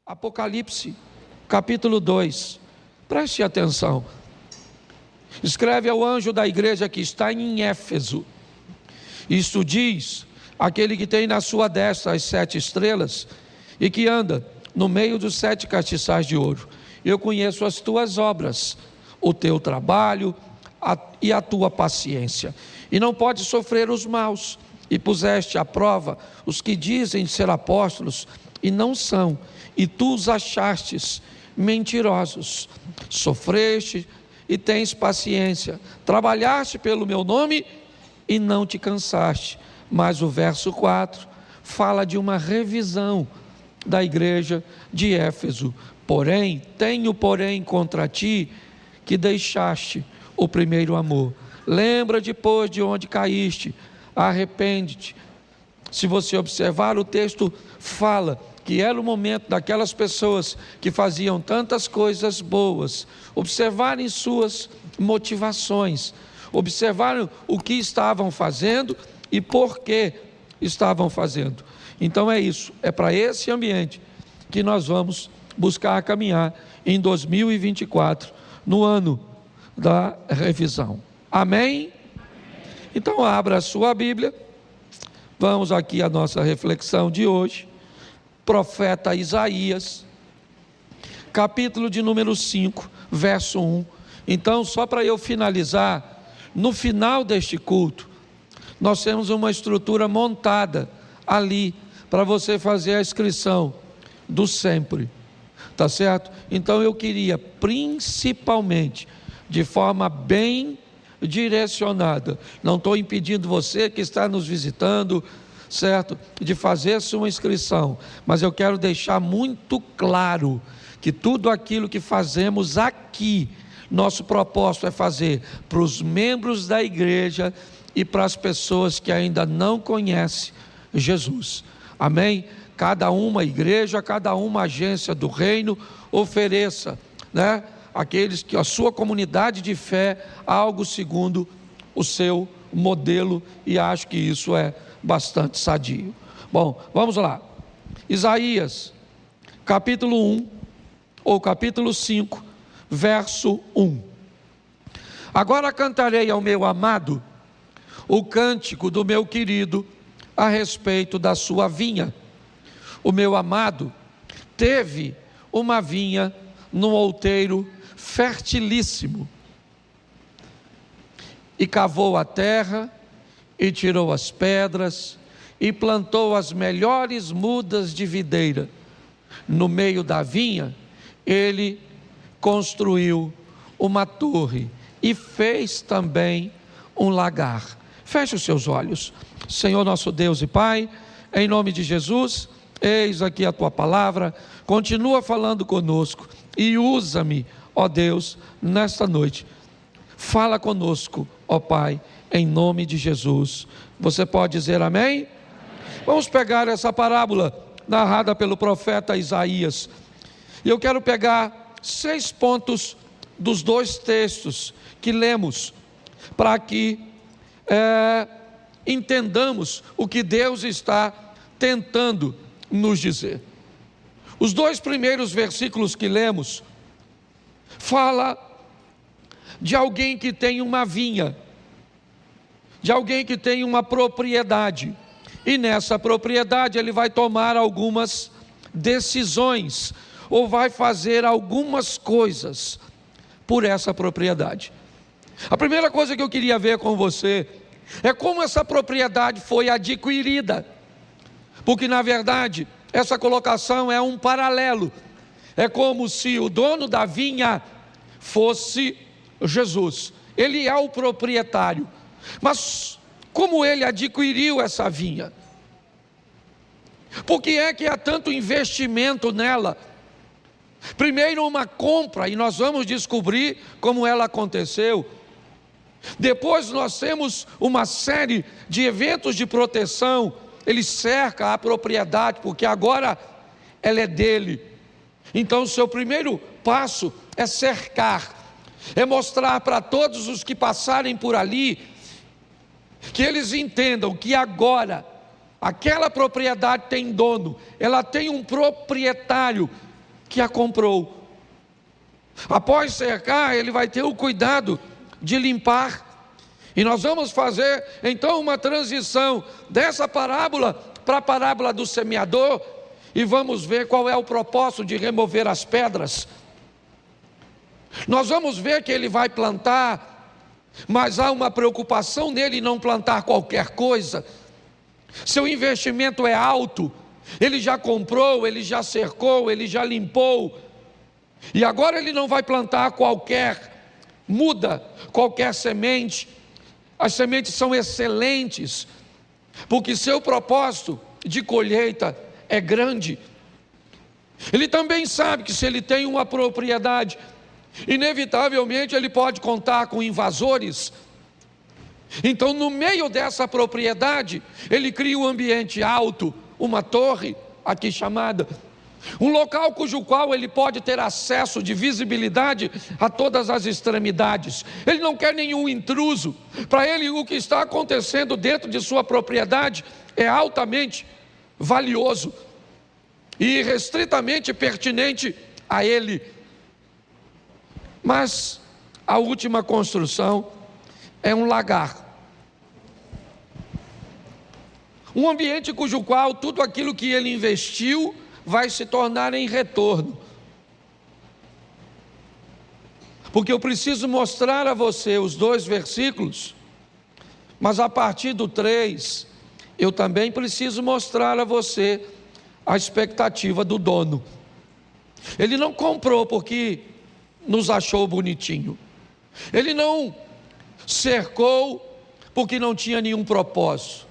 Apocalipse, capítulo 2, preste atenção. Escreve ao anjo da igreja que está em Éfeso. Isto diz aquele que tem na sua destra as 7 estrelas e que anda no meio dos 7 castiçais de ouro. Eu conheço as tuas obras, o teu trabalho e a tua paciência, e não podes sofrer os maus, e puseste à prova os que dizem ser apóstolos e não são, e tu os achastes mentirosos. Sofreste e tens paciência, trabalhaste pelo meu nome e não te cansaste. Mas o verso 4 fala de uma revisão da igreja de Éfeso. Tenho contra ti que deixaste o primeiro amor. Lembra depois de onde caíste, arrepende-te. Se você observar, o texto fala que era o momento daquelas pessoas que faziam tantas coisas boas, observarem suas motivações, observarem o que estavam fazendo e por que estavam fazendo. Então é isso, é para esse ambiente que nós vamos buscar caminhar em 2024, no ano da revisão. Amém? Então abra a sua Bíblia, vamos aqui à nossa reflexão de hoje. Profeta Isaías, capítulo de número 5, verso 1. Então, só para eu finalizar, no final deste culto, nós temos uma estrutura montada ali, para você fazer a inscrição do sempre, tá certo? Então eu queria, principalmente, de forma bem direcionada, não estou impedindo você que está nos visitando, certo, de fazer sua inscrição, mas eu quero deixar muito claro que tudo aquilo que fazemos aqui, nosso propósito é fazer para os membros da igreja e para as pessoas que ainda não conhecem Jesus. Amém? Cada uma igreja, cada uma agência do reino ofereça, né, aqueles que a sua comunidade de fé, algo segundo o seu modelo, e acho que isso é bastante sadio. Bom, vamos lá. Isaías, capítulo 1, ou capítulo 5, verso 1. Agora cantarei ao meu amado o cântico do meu querido a respeito da sua vinha. O meu amado teve uma vinha num outeiro fertilíssimo, e cavou a terra, e tirou as pedras, e plantou as melhores mudas de videira. No meio da vinha, ele construiu uma torre, e fez também um lagar. Feche os seus olhos. Senhor nosso Deus e Pai, em nome de Jesus, eis aqui a tua palavra, continua falando conosco, e usa-me, ó Deus, nesta noite. Fala conosco, ó Pai, em nome de Jesus. Você pode dizer amém? Amém. Vamos pegar essa parábola narrada pelo profeta Isaías, e eu quero pegar 6 pontos dos 2 textos que lemos, para que entendamos o que Deus está tentando nos dizer. Os 2 primeiros versículos que lemos fala de alguém que tem uma vinha, de alguém que tem uma propriedade, e nessa propriedade ele vai tomar algumas decisões, ou vai fazer algumas coisas por essa propriedade. A primeira coisa que eu queria ver com você é como essa propriedade foi adquirida, porque na verdade essa colocação é um paralelo, é como se o dono da vinha fosse Jesus, ele é o proprietário, mas como ele adquiriu essa vinha? Por que é que há tanto investimento nela? Primeiro uma compra, e nós vamos descobrir como ela aconteceu. Depois nós temos uma série de eventos de proteção. Ele cerca a propriedade, porque agora ela é dele. Então o seu primeiro passo é cercar, é mostrar para todos os que passarem por ali, que eles entendam que agora aquela propriedade tem dono, ela tem um proprietário, que a comprou. Após cercar, ele vai ter o cuidado de limpar. E nós vamos fazer então uma transição dessa parábola para a parábola do semeador, e vamos ver qual é o propósito de remover as pedras. Nós vamos ver que ele vai plantar, mas há uma preocupação nele em não plantar qualquer coisa. Seu investimento é alto, ele já comprou, ele já cercou, ele já limpou, e agora ele não vai plantar qualquer muda, qualquer semente. As sementes são excelentes, porque seu propósito de colheita é grande. Ele também sabe que se ele tem uma propriedade, inevitavelmente ele pode contar com invasores. Então, no meio dessa propriedade, ele cria um ambiente alto, uma torre, aqui chamada, um local cujo qual ele pode ter acesso de visibilidade a todas as extremidades. Ele não quer nenhum intruso. Para ele, o que está acontecendo dentro de sua propriedade é altamente valioso e restritamente pertinente a ele. Mas a última construção é um lagar, um ambiente cujo qual tudo aquilo que ele investiu vai se tornar em retorno. Porque eu preciso mostrar a você os 2 versículos, mas a partir do 3, eu também preciso mostrar a você a expectativa do dono. Ele não comprou porque nos achou bonitinho. Ele não cercou porque não tinha nenhum propósito.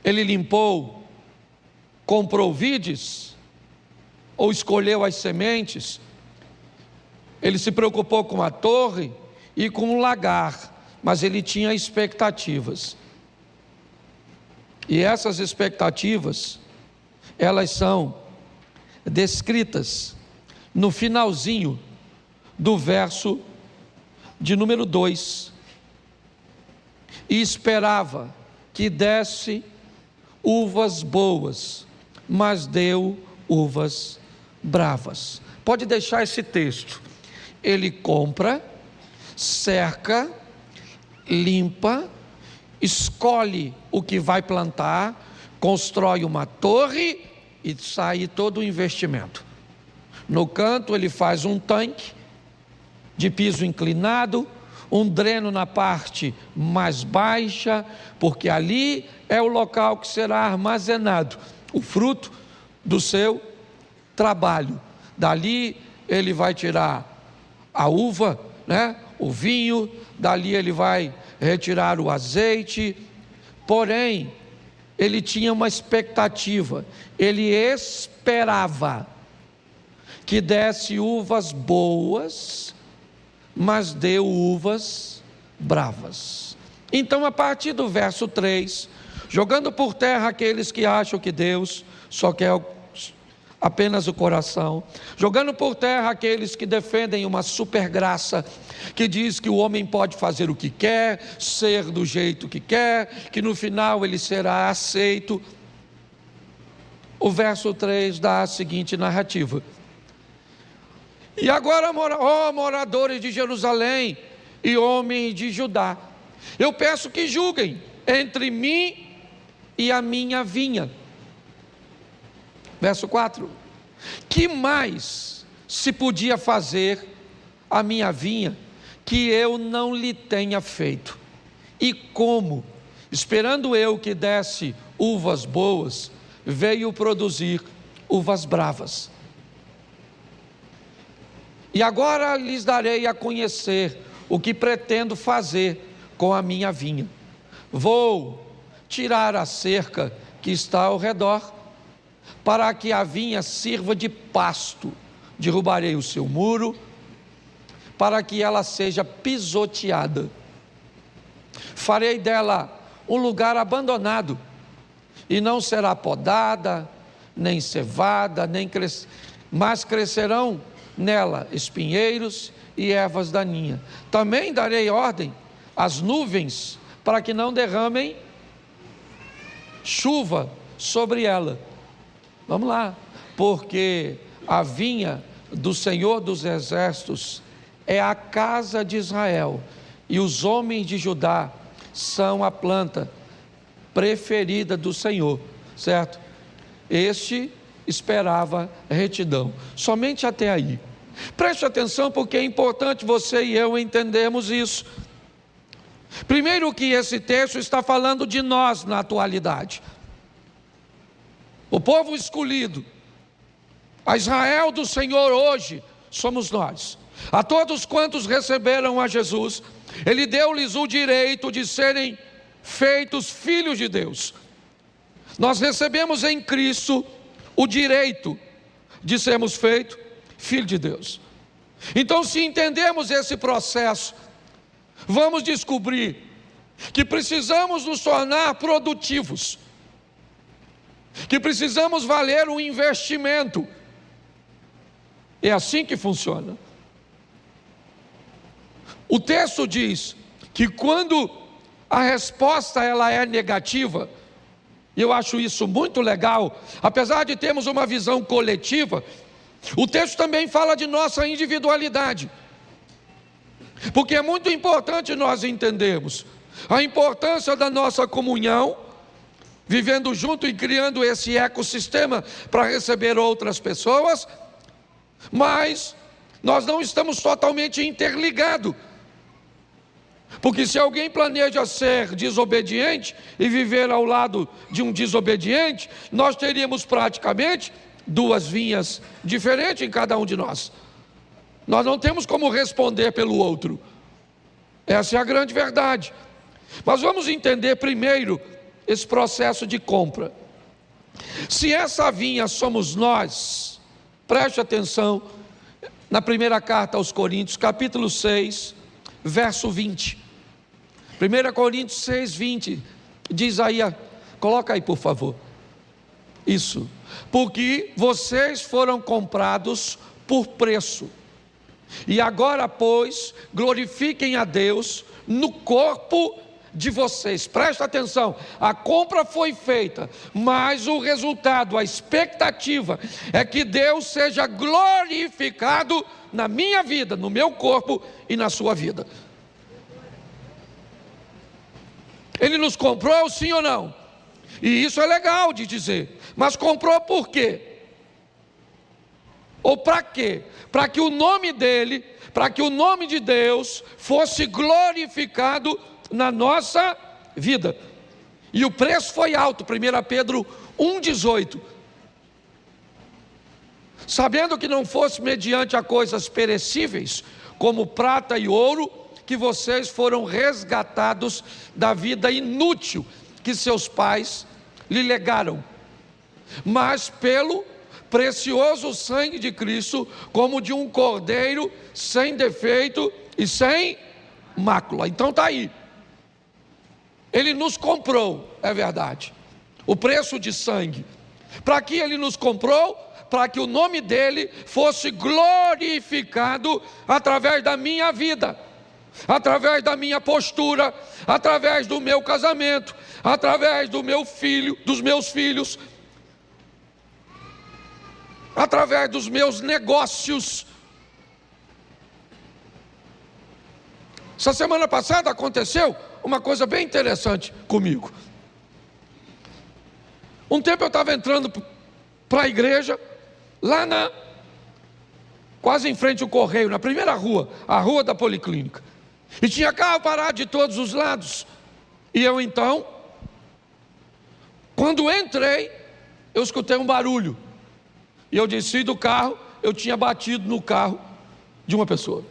Ele limpou, comprou vides, ou escolheu as sementes. Ele se preocupou com a torre e com o lagar, mas ele tinha expectativas. E essas expectativas, elas são descritas no finalzinho do verso de número 2. E esperava que desse uvas boas, mas deu uvas bravas. Pode deixar esse texto. Ele compra, cerca, limpa, escolhe o que vai plantar, constrói uma torre e sai todo o investimento. No canto ele faz um tanque de piso inclinado, um dreno na parte mais baixa, porque ali é o local que será armazenado o fruto do seu trabalho. Dali ele vai tirar a uva, o vinho, dali ele vai retirar o azeite. Porém, ele tinha uma expectativa, ele esperava que desse uvas boas, mas deu uvas bravas. Então, a partir do verso 3, jogando por terra aqueles que acham que Deus só quer apenas o coração, jogando por terra aqueles que defendem uma super graça, que diz que o homem pode fazer o que quer, ser do jeito que quer, que no final ele será aceito. O verso 3 dá a seguinte narrativa: e agora, ó moradores de Jerusalém e homens de Judá, eu peço que julguem entre mim e a minha vinha. Verso 4: que mais se podia fazer a minha vinha que eu não lhe tenha feito? E como, esperando eu que desse uvas boas, veio produzir uvas bravas? E agora lhes darei a conhecer o que pretendo fazer com a minha vinha. Vou tirar a cerca que está ao redor, para que a vinha sirva de pasto. Derrubarei o seu muro, para que ela seja pisoteada. Farei dela um lugar abandonado, e não será podada, nem cevada, mas crescerão nela espinheiros e ervas daninhas. Também darei ordem às nuvens, para que não derramem chuva sobre ela. Vamos lá, porque a vinha do Senhor dos Exércitos é a casa de Israel, e os homens de Judá são a planta preferida do Senhor, certo? Este esperava retidão, somente até aí. Preste atenção, porque é importante você e eu entendermos isso. Primeiro, que esse texto está falando de nós na atualidade. O povo escolhido, a Israel do Senhor hoje, somos nós. A todos quantos receberam a Jesus, Ele deu-lhes o direito de serem feitos filhos de Deus. Nós recebemos em Cristo o direito de sermos feitos filhos de Deus. Então, se entendemos esse processo, vamos descobrir que precisamos nos tornar produtivos, que precisamos valer um investimento. É assim que funciona. O texto diz que quando a resposta ela é negativa, e eu acho isso muito legal, apesar de termos uma visão coletiva, o texto também fala de nossa individualidade, porque é muito importante nós entendermos a importância da nossa comunhão, vivendo junto e criando esse ecossistema para receber outras pessoas, mas nós não estamos totalmente interligados, porque se alguém planeja ser desobediente e viver ao lado de um desobediente, nós teríamos praticamente duas vinhas diferentes em cada um de nós. Nós não temos como responder pelo outro. Essa é a grande verdade. Mas vamos entender primeiro esse processo de compra. Se essa vinha somos nós, preste atenção na primeira carta aos Coríntios, capítulo 6, verso 20. 1 Coríntios 6, 20, diz aí, coloca aí por favor, isso, porque vocês foram comprados por preço, e agora pois, glorifiquem a Deus no corpo de vocês. Presta atenção, a compra foi feita, mas o resultado, a expectativa é que Deus seja glorificado na minha vida, no meu corpo e na sua vida. Ele nos comprou, sim ou não? E isso é legal de dizer, mas comprou por quê? Ou para quê? Para que o nome dele, para que o nome de Deus fosse glorificado na nossa vida. E o preço foi alto, 1 Pedro 1,18. Sabendo que não fosse mediante a coisas perecíveis, como prata e ouro, que vocês foram resgatados da vida inútil que seus pais lhe legaram, mas pelo precioso sangue de Cristo, como de um cordeiro sem defeito e sem mácula. Então está aí, Ele nos comprou, é verdade, o preço de sangue. Para que Ele nos comprou? Para que o nome dEle fosse glorificado através da minha vida, através da minha postura, através do meu casamento, através do meu filho, dos meus filhos, através dos meus negócios. Essa semana passada aconteceu uma coisa bem interessante comigo. Um tempo eu estava entrando para a igreja, lá quase em frente ao Correio, na primeira rua, a rua da Policlínica. E tinha carro parado de todos os lados. E eu então, quando entrei, eu escutei um barulho. E eu desci do carro, eu tinha batido no carro de uma pessoa.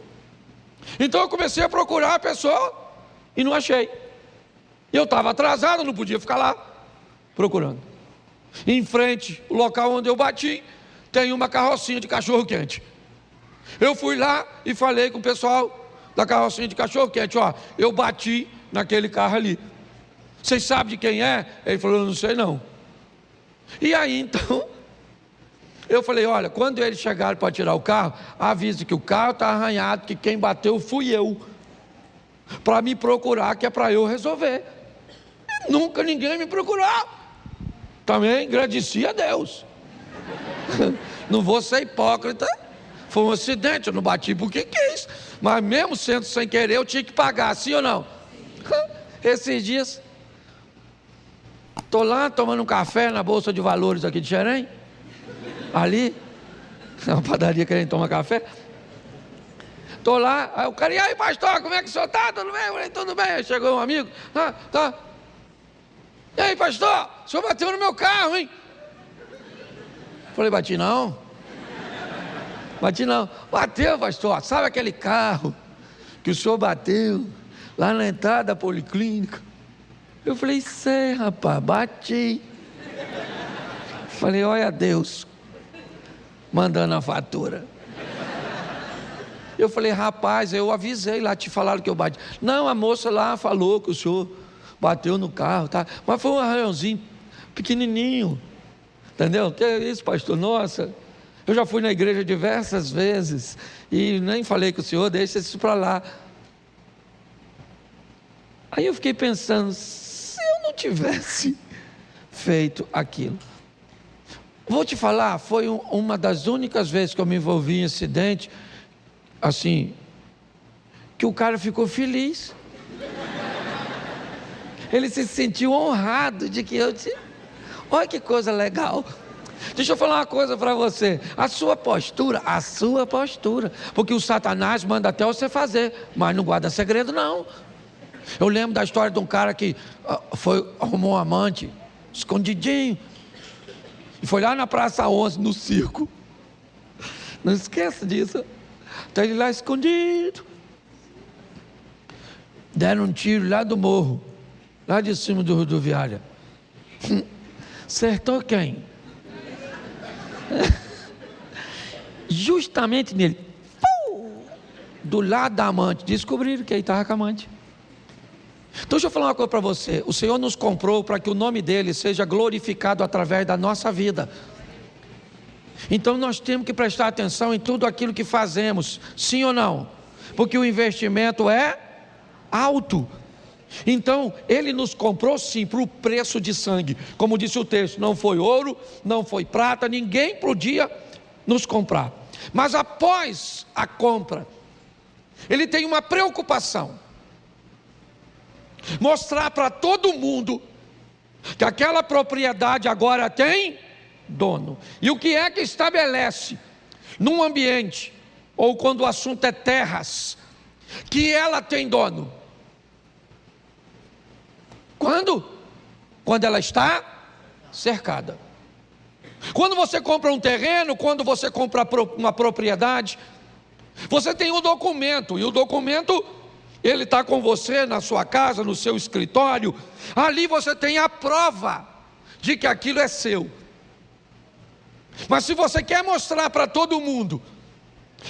Então eu comecei a procurar a pessoa e não achei. E eu estava atrasado, não podia ficar lá procurando. Em frente, o local onde eu bati, tem uma carrocinha de cachorro-quente. Eu fui lá e falei com o pessoal da carrocinha de cachorro-quente: ó, eu bati naquele carro ali. Vocês sabem de quem é? Ele falou: não sei não. E aí então, eu falei: olha, quando eles chegarem para tirar o carro, avise que o carro está arranhado, que quem bateu fui eu, para me procurar, que é para eu resolver. E nunca ninguém me procurou. Também agradeci a Deus. Não vou ser hipócrita. Foi um acidente, eu não bati porque quis. Mas mesmo sendo sem querer, eu tinha que pagar, sim ou não? Esses dias, estou lá tomando um café na Bolsa de Valores aqui de Xerém. Ali, é uma padaria que a gente toma café. Estou lá, aí o cara, e aí pastor, como é que o senhor está? Tudo bem? Eu falei, tudo bem. Aí chegou um amigo, tá. E aí pastor, o senhor bateu no meu carro, hein? Falei, bati não. Bateu, pastor, sabe aquele carro que o senhor bateu lá na entrada da policlínica? Eu falei, sei, rapaz, bati. Falei, olha Deus mandando a fatura. Eu falei, rapaz, eu avisei lá, te falaram que eu bati. Não, a moça lá falou que o senhor bateu no carro, tá? Mas foi um arranhãozinho pequenininho, entendeu? Que é isso, pastor? Nossa, eu já fui na igreja diversas vezes e nem falei com o senhor, deixa isso para lá. Aí eu fiquei pensando, se eu não tivesse feito aquilo. Vou te falar, foi uma das únicas vezes que eu me envolvi em acidente, assim, que o cara ficou feliz. Ele se sentiu honrado de que eu tinha. Olha que coisa legal. Deixa eu falar uma coisa para você. A sua postura, porque o Satanás manda até você fazer, mas não guarda segredo não. Eu lembro da história de um cara que arrumou um amante, escondidinho, e foi lá na Praça 11, no circo. Não esqueça disso. Está ele lá escondido. Deram um tiro lá do morro, lá de cima do rodoviária. Acertou quem? Justamente nele. Do lado da amante. Descobriram que ele estava com a amante. Então deixa eu falar uma coisa para você. O Senhor nos comprou para que o nome dele seja glorificado através da nossa vida. Então nós temos que prestar atenção em tudo aquilo que fazemos, sim ou não? Porque o investimento é alto. Então ele nos comprou sim por preço de sangue. Como disse o texto, não foi ouro, não foi prata, ninguém podia nos comprar. Mas após a compra, ele tem uma preocupação: mostrar para todo mundo que aquela propriedade agora tem dono. E o que é que estabelece num ambiente, ou quando o assunto é terras, que ela tem dono? Quando ela está cercada. Quando você compra um terreno, quando você compra uma propriedade, você tem um documento, e o documento, ele está com você na sua casa, no seu escritório. Ali você tem a prova de que aquilo é seu. Mas se você quer mostrar para todo mundo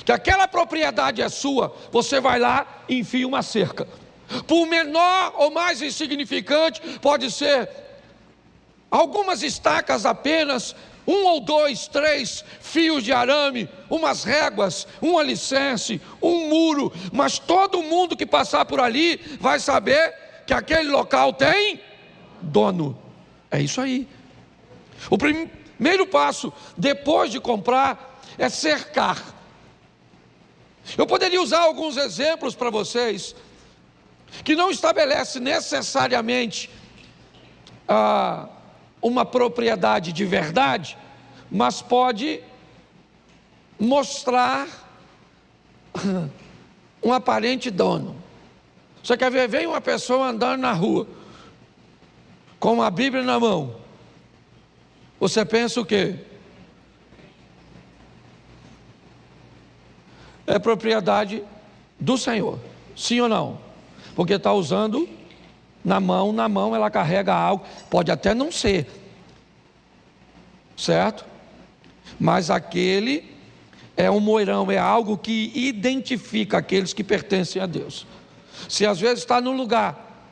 que aquela propriedade é sua, você vai lá e enfia uma cerca. Por menor ou mais insignificante, pode ser algumas estacas apenas, 1 ou 2, 3 fios de arame, umas réguas, um alicerce, um muro, mas todo mundo que passar por ali vai saber que aquele local tem dono. É isso aí. O primeiro passo, depois de comprar, é cercar. Eu poderia usar alguns exemplos para vocês, que não estabelece necessariamente uma propriedade de verdade, mas pode mostrar um aparente dono. Você quer ver? Vem uma pessoa andando na rua, com uma Bíblia na mão. Você pensa o quê? É propriedade do Senhor, sim ou não? Porque está usando na mão ela carrega algo, pode até não ser, certo? Mas aquele é um moirão, é algo que identifica aqueles que pertencem a Deus. Se às vezes está num lugar,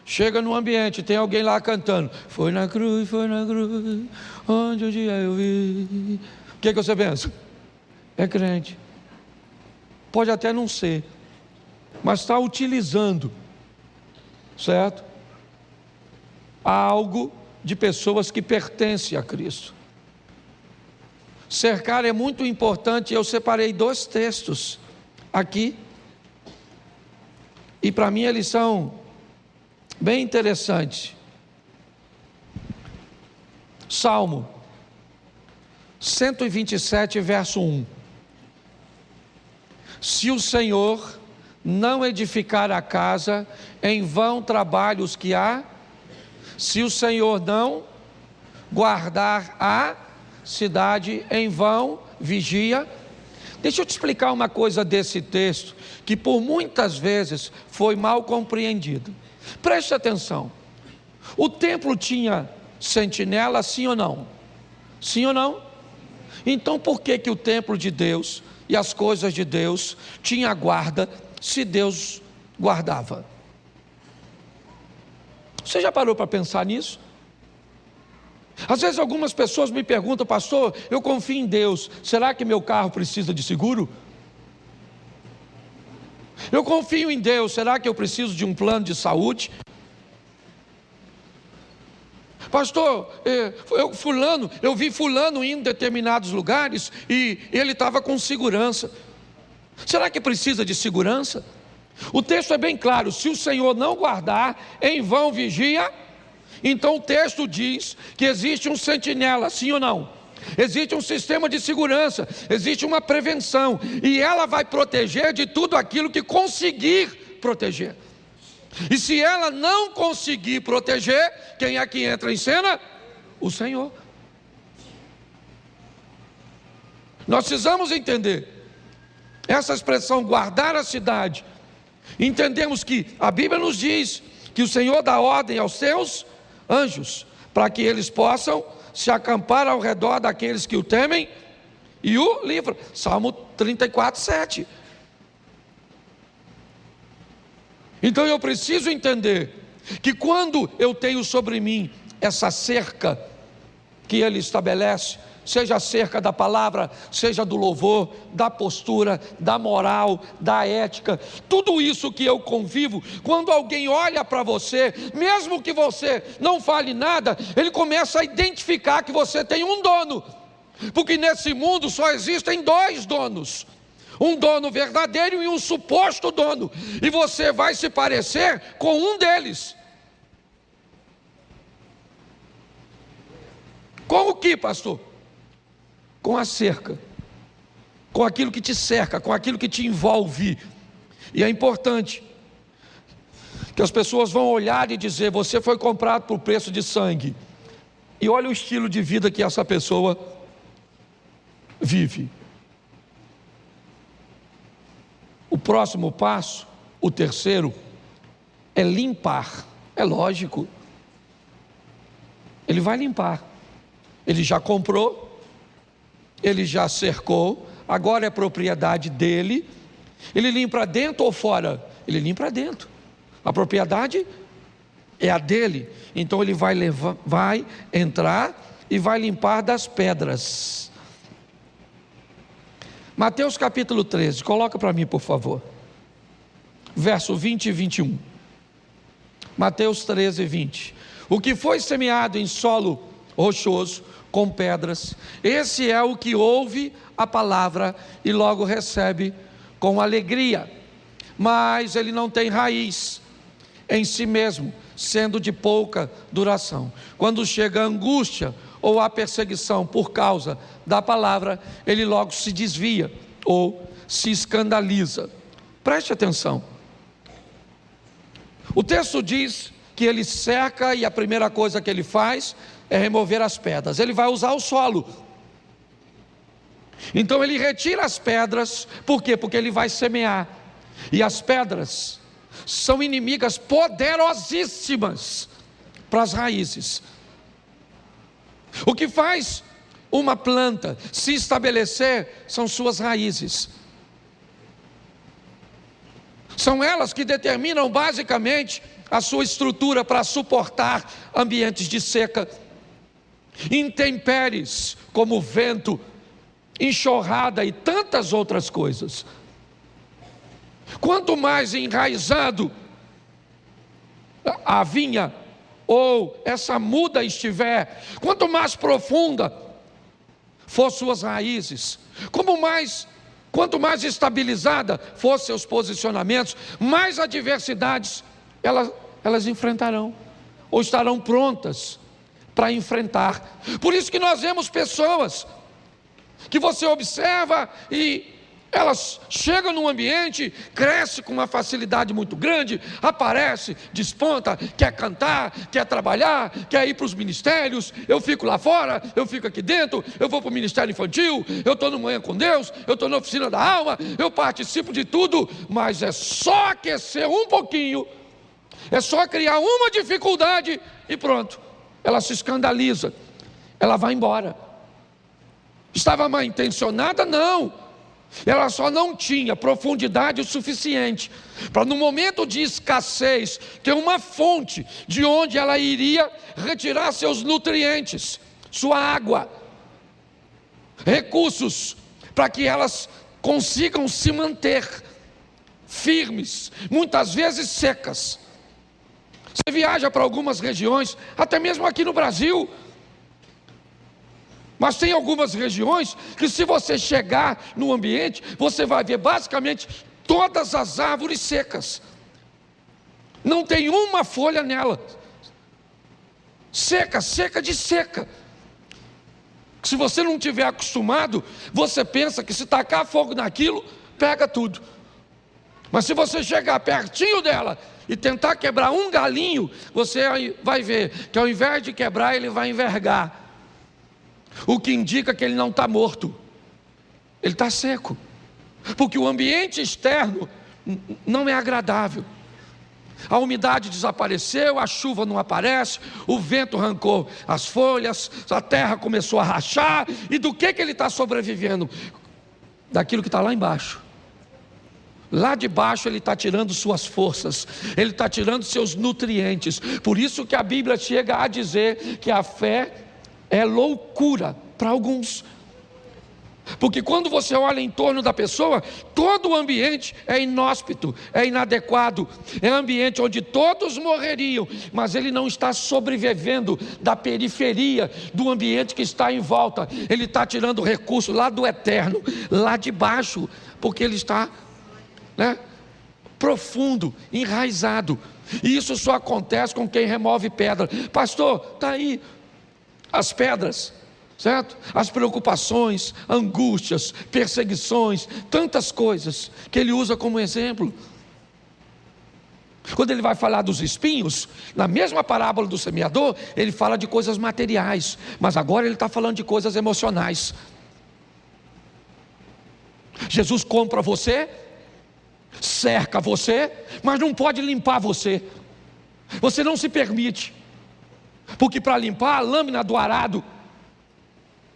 chega num ambiente, tem alguém lá cantando, foi na cruz, onde um dia eu vi. O que você pensa? É crente. Pode até não ser, mas está utilizando, certo? Algo de pessoas que pertencem a Cristo. Cercar é muito importante. Eu separei 2 textos aqui, e para mim eles são bem interessantes. Salmo 127, verso 1. Se o Senhor não edificar a casa, em vão trabalham os que há. Se o Senhor não guardar a cidade, em vão vigia. Deixa eu te explicar uma coisa desse texto, que por muitas vezes foi mal compreendido. Preste atenção. O templo tinha sentinela, sim ou não? Sim ou não? Então por que o templo de Deus e as coisas de Deus tinha guarda, se Deus guardava? Você já parou para pensar nisso? Às vezes algumas pessoas me perguntam: pastor, eu confio em Deus, será que meu carro precisa de seguro? Eu confio em Deus, será que eu preciso de um plano de saúde? Pastor, eu vi fulano indo em determinados lugares e ele estava com segurança. Será que precisa de segurança? O texto é bem claro: se o Senhor não guardar, em vão vigia. Então o texto diz que existe um sentinela, sim ou não? Existe um sistema de segurança, existe uma prevenção, e ela vai proteger de tudo aquilo que conseguir proteger. E se ela não conseguir proteger, quem é que entra em cena? O Senhor. Nós precisamos entender essa expressão, guardar a cidade. Entendemos que a Bíblia nos diz que o Senhor dá ordem aos seus anjos, para que eles possam se acampar ao redor daqueles que o temem e o livram. Salmo 34, 7. Então eu preciso entender que quando eu tenho sobre mim essa cerca que ele estabelece, seja a cerca da palavra, seja do louvor, da postura, da moral, da ética, tudo isso que eu convivo, quando alguém olha para você, mesmo que você não fale nada, ele começa a identificar que você tem um dono, porque nesse mundo só existem 2 donos, um dono verdadeiro e um suposto dono, e você vai se parecer com um deles. Com o que, pastor? Com a cerca, com aquilo que te cerca, com aquilo que te envolve. E é importante que as pessoas vão olhar e dizer: você foi comprado por preço de sangue, e olha o estilo de vida que essa pessoa vive. O próximo passo, o terceiro, é limpar. É lógico, ele vai limpar. Ele já comprou, ele já cercou, agora é propriedade dele. Ele limpa dentro ou fora? Ele limpa dentro. A propriedade é a dele. Então ele vai entrar e vai limpar das pedras. Mateus capítulo 13, coloca para mim, por favor, verso 20 e 21. Mateus 13, 20. O que foi semeado em solo rochoso, com pedras, esse é o que ouve a palavra e logo recebe com alegria, mas ele não tem raiz em si mesmo, sendo de pouca duração. Quando chega a angústia ou a perseguição por causa da palavra, ele logo se desvia ou se escandaliza. Preste atenção. O texto diz que ele cerca e a primeira coisa que ele faz é remover as pedras. Ele vai usar o solo. Então ele retira as pedras. Por quê? Porque ele vai semear. E as pedras são inimigas poderosíssimas para as raízes. O que faz uma planta se estabelecer são suas raízes. São elas que determinam basicamente a sua estrutura para suportar ambientes de seca, intempéries como vento, enxurrada e tantas outras coisas. Quanto mais enraizado a vinha ou essa muda estiver, quanto mais profunda for suas raízes, quanto mais estabilizada for seus posicionamentos, mais adversidades elas enfrentarão, ou estarão prontas para enfrentar. Por isso que nós vemos pessoas que você observa e elas chegam num ambiente, crescem com uma facilidade muito grande, aparece, desponta, quer cantar, quer trabalhar, quer ir para os ministérios. Eu fico lá fora, eu fico aqui dentro, eu vou para o ministério infantil, eu estou no Manhã com Deus, eu estou na oficina da alma, eu participo de tudo, mas é só aquecer um pouquinho, é só criar uma dificuldade e pronto, ela se escandaliza, ela vai embora. Estava mal intencionada? Não. Ela só não tinha profundidade o suficiente para, no momento de escassez, ter uma fonte de onde ela iria retirar seus nutrientes, sua água, recursos, para que elas consigam se manter firmes, muitas vezes secas. Você viaja para algumas regiões, até mesmo aqui no Brasil, mas tem algumas regiões que, se você chegar no ambiente, você vai ver basicamente todas as árvores secas. Não tem uma folha nela. Seca, seca de seca. Se você não tiver acostumado, você pensa que se tacar fogo naquilo, pega tudo. Mas se você chegar pertinho dela e tentar quebrar um galinho, você vai ver que ao invés de quebrar, ele vai envergar. O que indica que ele não está morto, ele está seco, porque o ambiente externo não é agradável. A umidade desapareceu, a chuva não aparece, o vento arrancou as folhas, a terra começou a rachar, e do que ele está sobrevivendo? Daquilo que está lá embaixo. Lá de baixo ele está tirando suas forças, ele está tirando seus nutrientes. Por isso que a Bíblia chega a dizer que a fé é loucura para alguns, porque quando você olha em torno da pessoa, todo o ambiente é inóspito, é inadequado, é ambiente onde todos morreriam, mas ele não está sobrevivendo da periferia do ambiente que está em volta. Ele está tirando recurso lá do eterno, lá de baixo, porque ele está, profundo, enraizado. E isso só acontece com quem remove pedra. Pastor, está aí as pedras, certo? As preocupações, angústias, perseguições, tantas coisas que ele usa como exemplo. Quando ele vai falar dos espinhos, na mesma parábola do semeador, ele fala de coisas materiais, mas agora ele está falando de coisas emocionais. Jesus compra você, cerca você, mas não pode limpar você. Você não se permite, porque para limpar a lâmina do arado,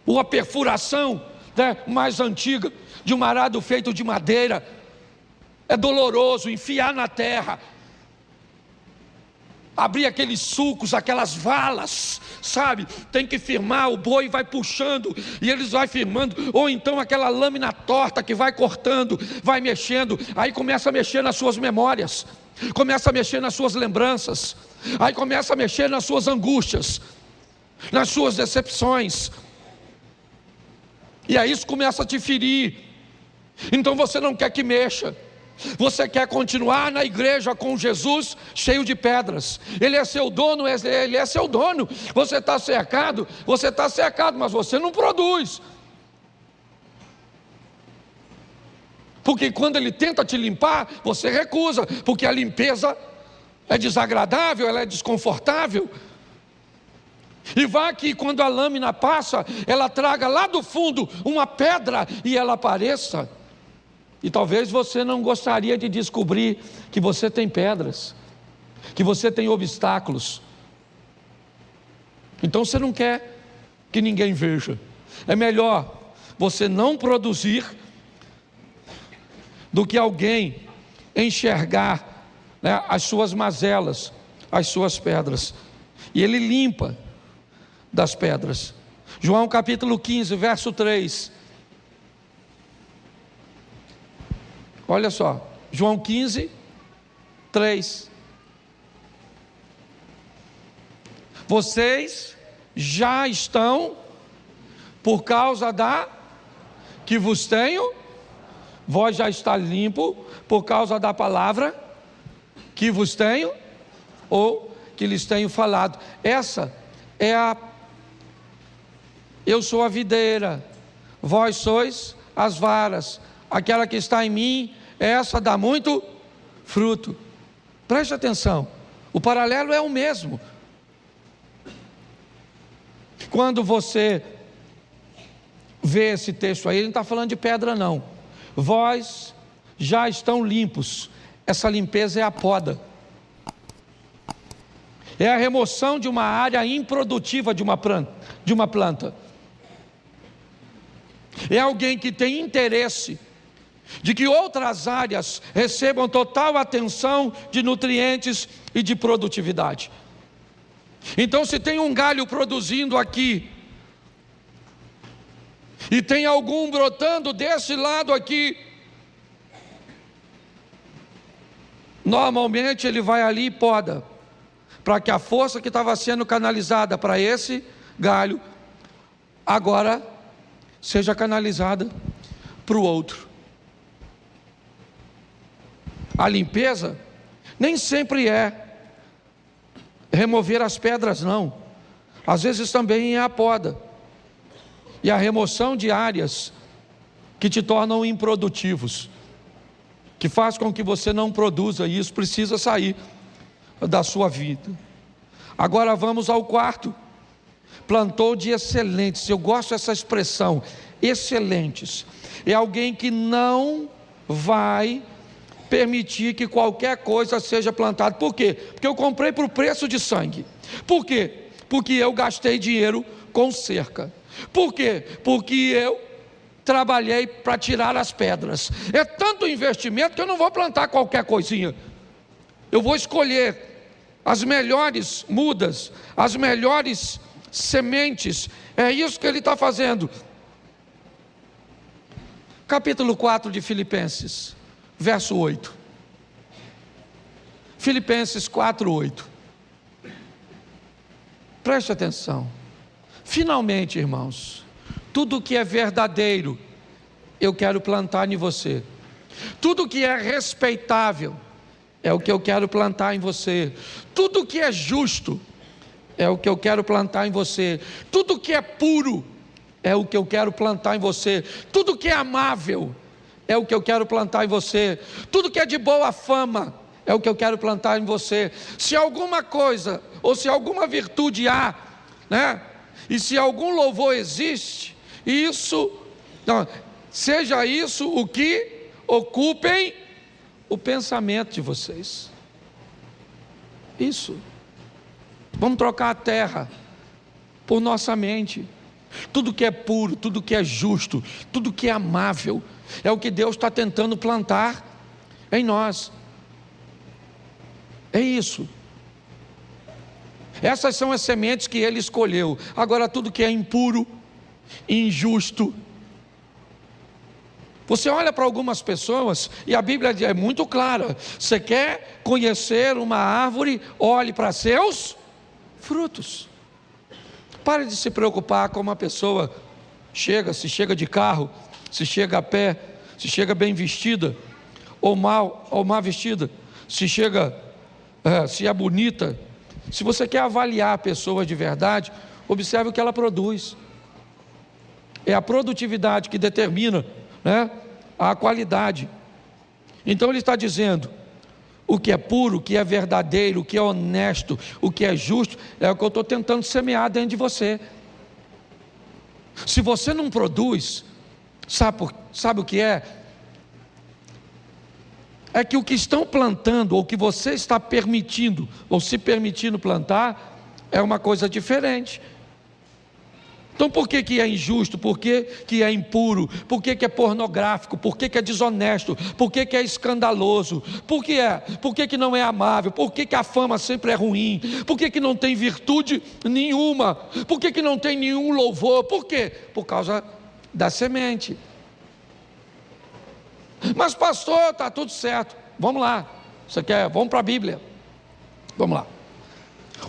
ou a perfuração mais antiga de um arado feito de madeira, é doloroso enfiar na terra, abrir aqueles sulcos, aquelas valas, sabe? Tem que firmar, o boi vai puxando e eles vai firmando, ou então aquela lâmina torta que vai cortando, vai mexendo, aí começa a mexer nas suas memórias, começa a mexer nas suas lembranças, aí começa a mexer nas suas angústias, nas suas decepções, e aí isso começa a te ferir. Então você não quer que mexa, você quer continuar na igreja com Jesus cheio de pedras. Ele é seu dono, ele é seu dono. Você está cercado, mas você não produz, porque quando ele tenta te limpar, você recusa, porque a limpeza é desagradável, ela é desconfortável. E vá que quando a lâmina passa, ela traga lá do fundo uma pedra e ela apareça. E talvez você não gostaria de descobrir que você tem pedras, que você tem obstáculos. Então você não quer que ninguém veja. É melhor você não produzir do que alguém enxergar, as suas mazelas, as suas pedras. E ele limpa das pedras. João capítulo 15, verso 3. Olha só, João 15, 3. Vocês já estão por causa da que vos tenho, vós já está limpo por causa da palavra que vos tenho, ou que lhes tenho falado. Essa é eu sou a videira, vós sois as varas, aquela que está em mim, essa dá muito fruto. Preste atenção, o paralelo é o mesmo. Quando você vê esse texto aí, ele não está falando de pedra não. Vós já estão limpos. Essa limpeza é a poda. É a remoção de uma área improdutiva de uma planta. É alguém que tem interesse de que outras áreas recebam total atenção de nutrientes e de produtividade. Então, se tem um galho produzindo aqui, e tem algum brotando desse lado aqui, normalmente ele vai ali e poda, para que a força que estava sendo canalizada para esse galho, agora seja canalizada para o outro. A limpeza nem sempre é remover as pedras não, às vezes também é a poda, e a remoção de áreas que te tornam improdutivos, que faz com que você não produza, e isso precisa sair da sua vida. Agora vamos ao quarto. Plantou de excelentes. Eu gosto dessa expressão, excelentes. É alguém que não vai permitir que qualquer coisa seja plantada. Por quê? Porque eu comprei por preço de sangue. Por quê? Porque eu gastei dinheiro com cerca. Por quê? Porque eu trabalhei para tirar as pedras. É tanto investimento que eu não vou plantar qualquer coisinha. Eu vou escolher as melhores mudas, as melhores sementes. É isso que ele está fazendo. Capítulo 4 de Filipenses, verso 8. Filipenses 4, 8. Preste atenção. Finalmente, irmãos, tudo que é verdadeiro, eu quero plantar em você. Tudo que é respeitável, é o que eu quero plantar em você. Tudo que é justo, é o que eu quero plantar em você. Tudo que é puro, é o que eu quero plantar em você. Tudo que é amável, é o que eu quero plantar em você. Tudo que é de boa fama, é o que eu quero plantar em você. Se alguma coisa, ou se alguma virtude há, né? E se algum louvor existe, seja isso o que ocupem o pensamento de vocês. Isso. Vamos trocar a terra por nossa mente. Tudo que é puro, tudo que é justo, tudo que é amável, é o que Deus está tentando plantar em nós. É isso. Essas são as sementes que Ele escolheu. Agora tudo que é impuro, injusto. Você olha para algumas pessoas e a Bíblia é muito clara. Você quer conhecer uma árvore, olhe para seus frutos. Pare de se preocupar com uma pessoa chega, se chega de carro, se chega a pé, se chega bem vestida, ou mal vestida, se é bonita. Se você quer avaliar a pessoa de verdade, observe o que ela produz. É a produtividade que determina, né, a qualidade. Então ele está dizendo, o que é puro, o que é verdadeiro, o que é honesto, o que é justo, é o que eu estou tentando semear dentro de você. Se você não produz, sabe o que é? É que o que estão plantando, ou o que você está permitindo, ou se permitindo plantar, é uma coisa diferente. Então por que é injusto? Por que é impuro? Por que é pornográfico? Por que é desonesto? Por que é escandaloso? Por que não é amável? Por que a fama sempre é ruim? Por que não tem virtude nenhuma? Por que não tem nenhum louvor? Por quê? Por causa da semente. Mas pastor, está tudo certo. Vamos lá. Vamos para a Bíblia. Vamos lá.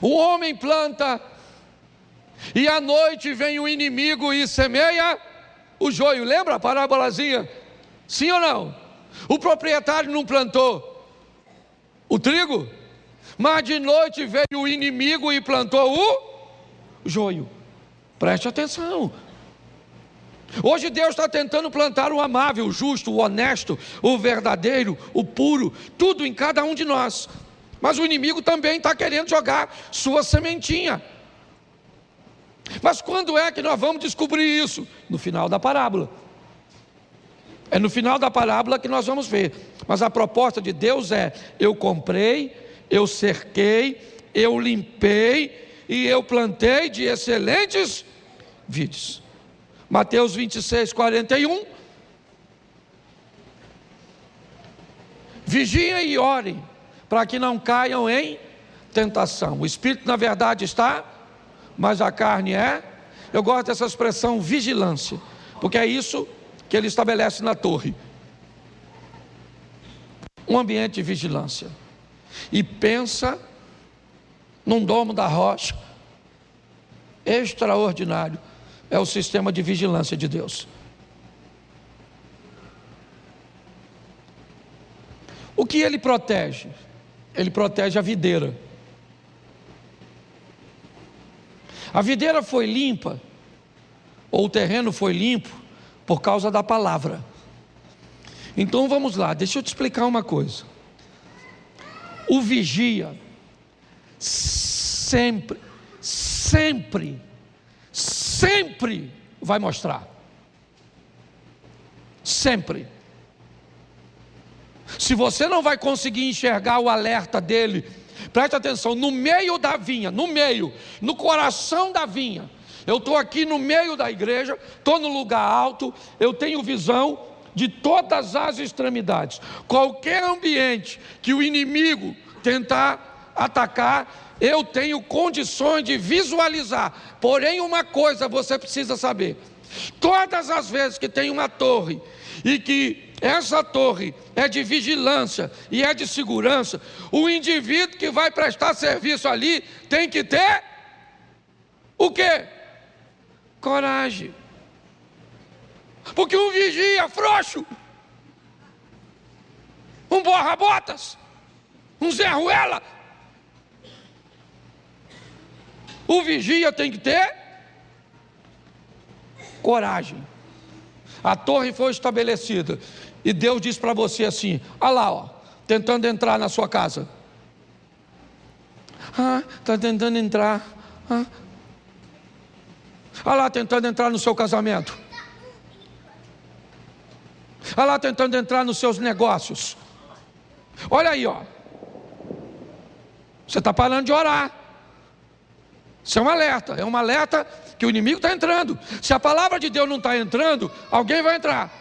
O homem planta E à noite vem o inimigo e semeia o joio. Lembra a parábolazinha? Sim ou não? O proprietário não plantou o trigo, mas de noite veio o inimigo e plantou o joio. Preste atenção. Hoje Deus está tentando plantar o amável, o justo, o honesto, o verdadeiro, o puro, tudo em cada um de nós. Mas o inimigo também está querendo jogar sua sementinha. Mas quando é que nós vamos descobrir isso? No final da parábola. É no final da parábola que nós vamos ver. Mas a proposta de Deus é: eu comprei, eu cerquei, eu limpei e eu plantei de excelentes vides. Mateus 26, 41. Vigiem e orem, para que não caiam em tentação. O espírito na verdade está, mas a carne é. Eu gosto dessa expressão vigilância, porque é isso que ele estabelece na torre. Um ambiente de vigilância. E pensa num domo da rocha extraordinário. É o sistema de vigilância de Deus. O que ele protege? Ele protege a videira. A videira foi limpa, ou o terreno foi limpo, por causa da palavra. Então vamos lá, deixa eu te explicar uma coisa. O vigia sempre vai mostrar. Sempre. Se você não vai conseguir enxergar o alerta dele, preste atenção, no meio da vinha, no coração da vinha. Eu estou aqui no meio da igreja, estou no lugar alto, eu tenho visão de todas as extremidades. Qualquer ambiente que o inimigo tentar atacar, eu tenho condições de visualizar. Porém, uma coisa você precisa saber: todas as vezes que tem uma torre, e que essa torre é de vigilância e é de segurança, o indivíduo que vai prestar serviço ali tem que ter o quê? Coragem. Porque um vigia frouxo, um borra-botas, um Zé Ruela, o vigia tem que ter coragem. A torre foi estabelecida e Deus diz para você assim: olha lá, ó, tentando entrar na sua casa. Está tentando entrar. Olha lá, tentando entrar no seu casamento. Olha lá, tentando entrar nos seus negócios. Olha aí, ó. Você está parando de orar. Isso é um alerta que o inimigo está entrando. Se a palavra de Deus não está entrando, alguém vai entrar.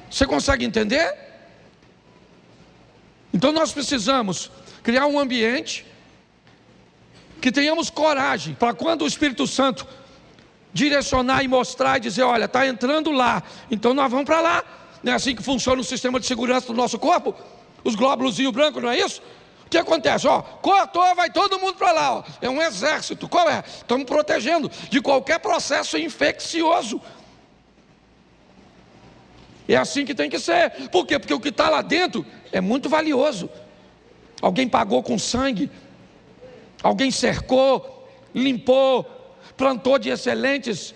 Você consegue entender? Então nós precisamos criar um ambiente que tenhamos coragem, para quando o Espírito Santo direcionar e mostrar e dizer: olha, está entrando lá, então nós vamos para lá. Não é assim que funciona o sistema de segurança do nosso corpo? Os glóbulos brancos, não é isso? O que acontece? Ó, cortou, vai todo mundo para lá, ó. É um exército. Qual é? Estamos protegendo de qualquer processo infeccioso. É assim que tem que ser. Por quê? Porque o que está lá dentro é muito valioso. Alguém pagou com sangue, alguém cercou, limpou, plantou de excelentes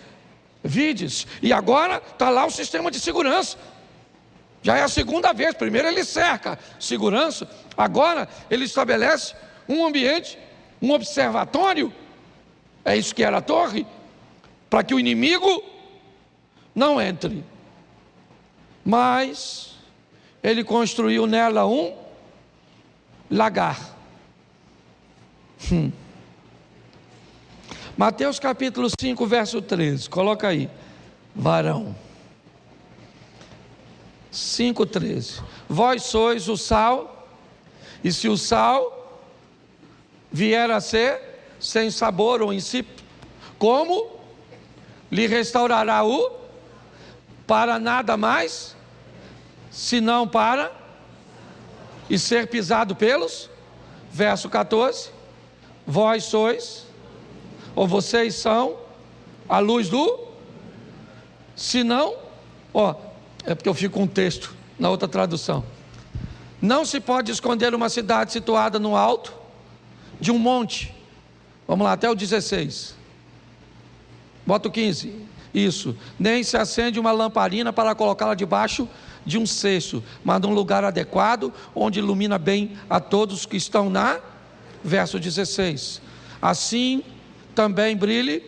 vides, e agora está lá o sistema de segurança. Já é a segunda vez. Primeiro ele cerca segurança, agora ele estabelece um ambiente, um observatório. É isso que era a torre, para que o inimigo não entre. Mas ele construiu nela um lagar. Mateus capítulo 5, verso 13, coloca aí, varão. 5,13. Vós sois o sal, e se o sal vier a ser sem sabor ou insípido, como lhe restaurará o para nada mais, senão para e ser pisado pelos Verso 14: vós sois, ou vocês são, a luz do... Se não, é porque eu fico com um texto na outra tradução. Não se pode esconder uma cidade situada no alto de um monte. Vamos lá, até o 16. Bota o 15. Isso. Nem se acende uma lamparina para colocá-la debaixo de um cesto, mas num lugar adequado, onde ilumina bem a todos que estão na... Verso 16. Assim também brilhe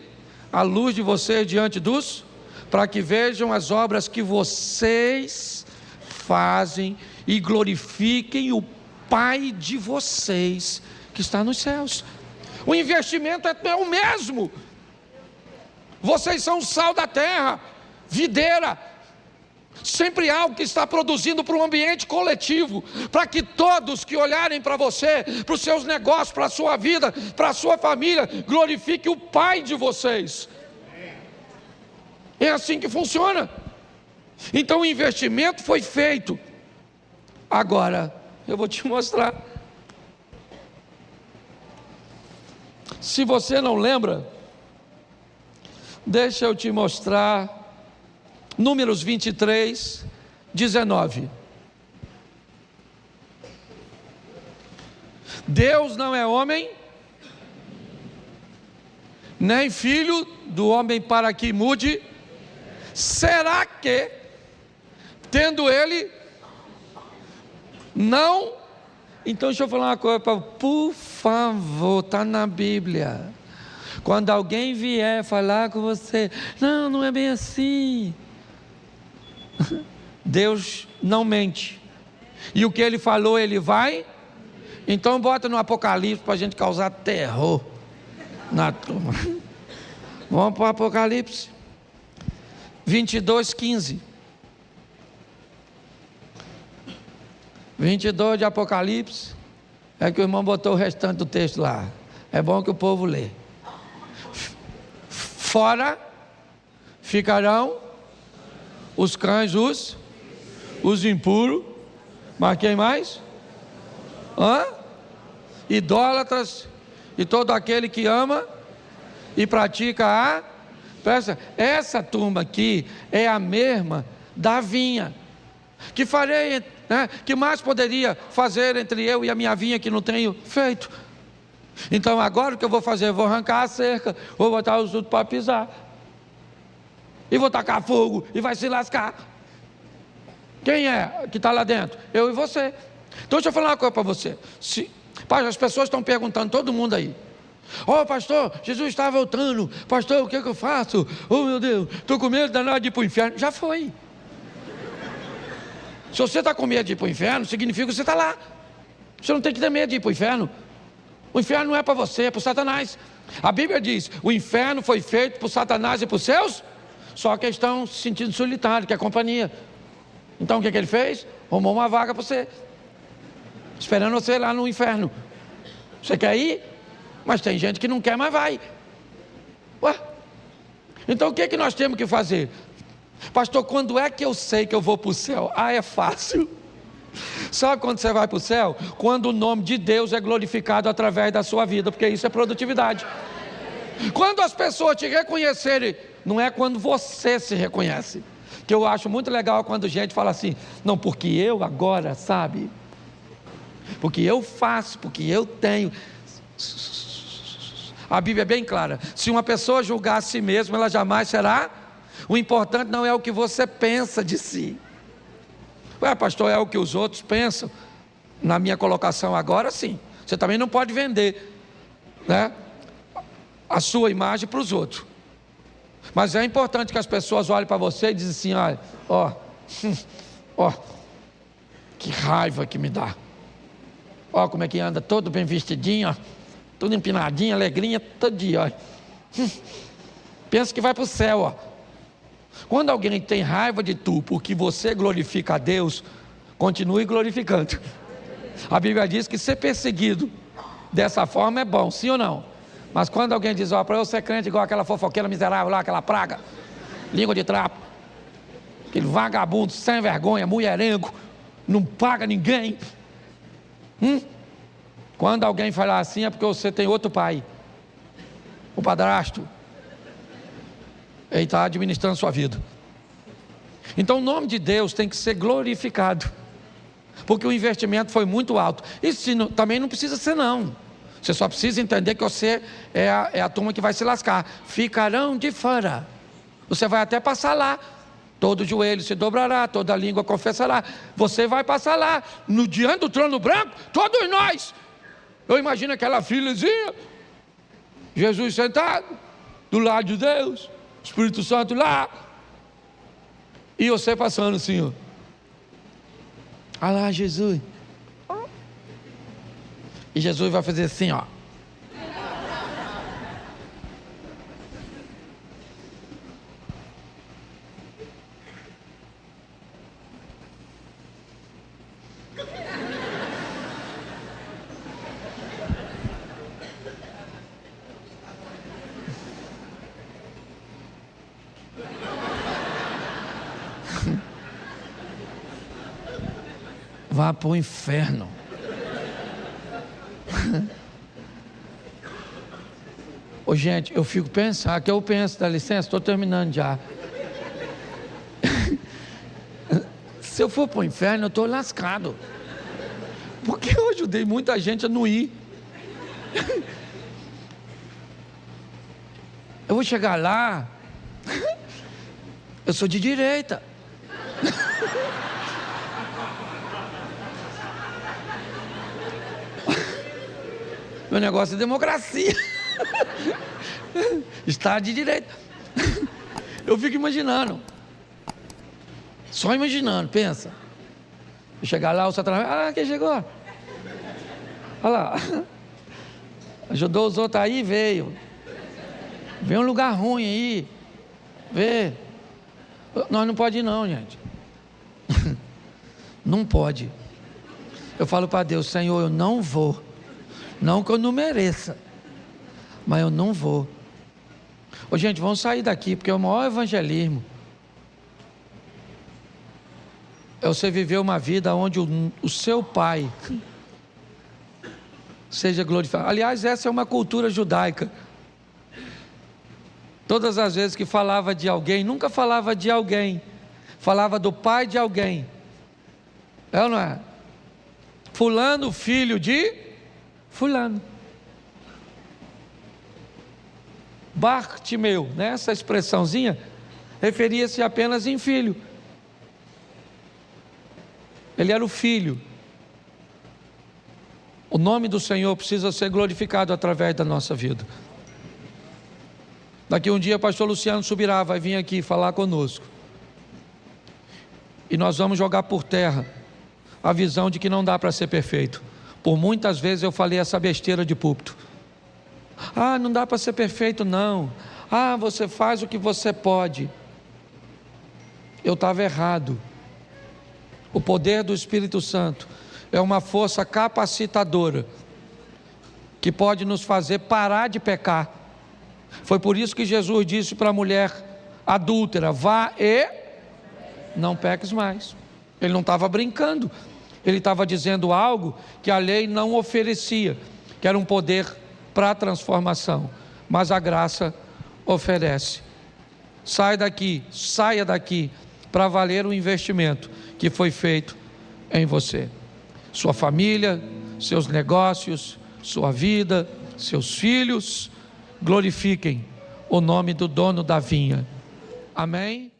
a luz de vocês diante dos... para que vejam as obras que vocês fazem e glorifiquem o Pai de vocês que está nos céus. O investimento é o mesmo. Vocês são o sal da terra, videira, sempre algo que está produzindo para um ambiente coletivo, para que todos que olharem para você, para os seus negócios, para a sua vida, para a sua família, glorifiquem o Pai de vocês. É assim que funciona. Então o investimento foi feito. Agora, eu vou te mostrar. Se você não lembra, deixa eu te mostrar. Números 23, 19. Deus não é homem, nem filho do homem para que mude. Será que, tendo ele, não... Então deixa eu falar uma coisa, por favor, está na Bíblia. Quando alguém vier falar com você, não é bem assim. Deus não mente. E o que ele falou, ele vai. Então bota no Apocalipse para a gente causar terror na turma. Vamos para o Apocalipse 22, 15. 22 de Apocalipse. É que o irmão botou o restante do texto lá. É bom que o povo lê. Fora ficarão os cães, os impuros. Mas quem mais? Idólatras e todo aquele que ama e pratica a... Presta, essa turma aqui é a mesma da vinha. Que farei, né? Que mais poderia fazer entre eu e a minha vinha que não tenho feito? Então agora o que eu vou fazer? Eu vou arrancar a cerca, vou botar os outros para pisar. E vou tacar fogo e vai se lascar. Quem é que está lá dentro? Eu e você. Então deixa eu falar uma coisa para você. As pessoas estão perguntando, todo mundo aí. Pastor, Jesus está voltando. Pastor, o que eu faço? Oh meu Deus, estou com medo danado de ir para o inferno. Já foi. Se você está com medo de ir para o inferno, significa que você está lá. Você não tem que ter medo de ir para o inferno. O inferno não é para você, é para o Satanás. A Bíblia diz, o inferno foi feito por Satanás e por seus, só que eles estão se sentindo solitários, que é companhia. Então o que ele fez? Arrumou uma vaga para você, esperando você lá no inferno. Você quer ir? Mas tem gente que não quer, mas vai. Então o que nós temos que fazer? Pastor, quando é que eu sei que eu vou para o céu? É fácil. Sabe quando você vai para o céu? Quando o nome de Deus é glorificado através da sua vida, porque isso é produtividade. Quando as pessoas te reconhecerem, não é quando você se reconhece. Que eu acho muito legal quando gente fala assim, não, porque eu agora, sabe? Porque eu faço, porque eu tenho. A Bíblia é bem clara, se uma pessoa julgar a si mesma, ela jamais será. O importante não é o que você pensa de si. Pastor, é o que os outros pensam? Na minha colocação agora, sim. Você também não pode vender, né, a sua imagem para os outros. Mas é importante que as pessoas olhem para você e dizem assim, olha, que raiva que me dá. Olha como é que anda, todo bem vestidinho, tudo empinadinho, alegrinha, todo dia, olha. Pensa que vai para o céu, Quando alguém tem raiva de tu, porque você glorifica a Deus, continue glorificando. A Bíblia diz que ser perseguido dessa forma é bom, sim ou não? Mas quando alguém diz, para eu ser crente igual aquela fofoqueira miserável lá, aquela praga, língua de trapo, aquele vagabundo sem vergonha, mulherengo, não paga ninguém, Quando alguém falar assim é porque você tem outro pai, o padrasto. Ele está administrando sua vida. Então o nome de Deus tem que ser glorificado, porque o investimento foi muito alto. Isso também não precisa ser não. Você só precisa entender que você é a turma que vai se lascar. Ficarão de fora. Você vai até passar lá. Todo joelho se dobrará, toda língua confessará. Você vai passar lá, no diante do trono branco, todos nós. Eu imagino aquela filazinha, Jesus sentado, do lado de Deus, Espírito Santo lá, e você passando assim, ó. Olha lá, Jesus. E Jesus vai fazer assim, ó. Vá para o inferno. Ô, gente, eu fico pensando, que eu penso, dá licença, estou terminando já. Se eu for para o inferno, eu estou lascado. Porque eu ajudei muita gente a não ir. Eu vou chegar lá, eu sou de direita. Meu negócio é democracia. Estado de direita. Eu fico imaginando. Só imaginando, pensa. Chegar lá, o Satanás. Ah, quem chegou? Olha lá. Ajudou os outros aí, veio. Veio um lugar ruim aí. Vê. Nós não pode ir não, gente. Não pode. Eu falo para Deus, Senhor, eu não vou. Não que eu não mereça, mas eu não vou. Ô, gente, vamos sair daqui, porque o maior evangelismo é você viver uma vida onde o seu pai seja glorificado. Aliás, essa é uma cultura judaica. Todas as vezes que falava de alguém, nunca falava de alguém, falava do pai de alguém. É ou não é? Fulano, filho de fulano. Bartimeu, né? Essa expressãozinha referia-se apenas em filho. Ele era o filho. O nome do Senhor precisa ser glorificado através da nossa vida. Daqui um dia o pastor Luciano subirá, vai vir aqui falar conosco. E nós vamos jogar por terra a visão de que não dá para ser perfeito. Por muitas vezes eu falei essa besteira de púlpito. Ah, não dá para ser perfeito não. Ah, você faz o que você pode. Eu estava errado. O poder do Espírito Santo é uma força capacitadora que pode nos fazer parar de pecar. Foi por isso que Jesus disse para a mulher adúltera: vá e não peques mais. Ele não estava brincando. Ele estava dizendo algo que a lei não oferecia, que era um poder para a transformação, mas a graça oferece. Saia daqui para valer o investimento que foi feito em você. Sua família, seus negócios, sua vida, seus filhos, glorifiquem o nome do dono da vinha. Amém?